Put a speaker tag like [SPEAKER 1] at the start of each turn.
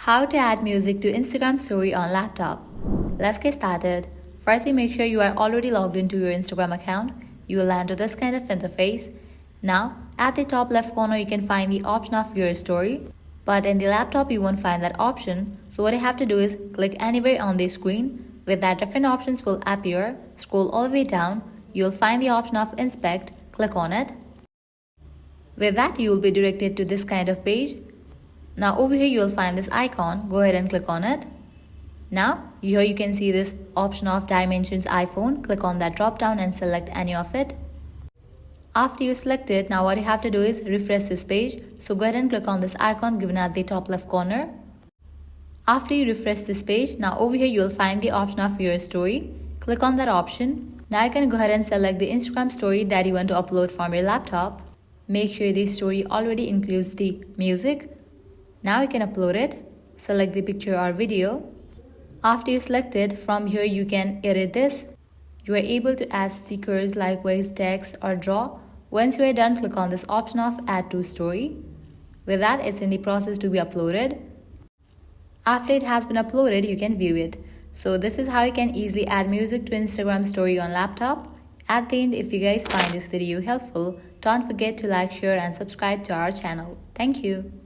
[SPEAKER 1] How to add music to Instagram story on laptop. Let's get started. Firstly, make sure you are already logged into your Instagram account. You will land to this kind of interface. Now, at the top left corner, you can find the option of your story. But in the laptop, you won't find that option. So what you have to do is click anywhere on the screen. With that, different options will appear. Scroll all the way down. You'll find the option of inspect. Click on it. With that, you will be directed to this kind of page. Now over here you will find this icon. Go ahead and click on it. Now here you can see this option of Dimensions iPhone. Click on that drop down and select any of it. After you select it, now what you have to do is refresh this page. So go ahead and click on this icon given at the top left corner. After you refresh this page, now over here you will find the option of your story. Click on that option. Now you can go ahead and select the Instagram story that you want to upload from your laptop. Make sure the story already includes the music. Now you can upload it. Select the picture or video. After you select it, from here you can edit this. You are able to add stickers, likewise text or draw. Once you are done, click on this option of add to story. With that, it's in the process to be uploaded. After it has been uploaded, you can view it. So this is how you can easily add music to Instagram story on laptop. At the end, if you guys find this video helpful, don't forget to like, share and subscribe to our channel. Thank you.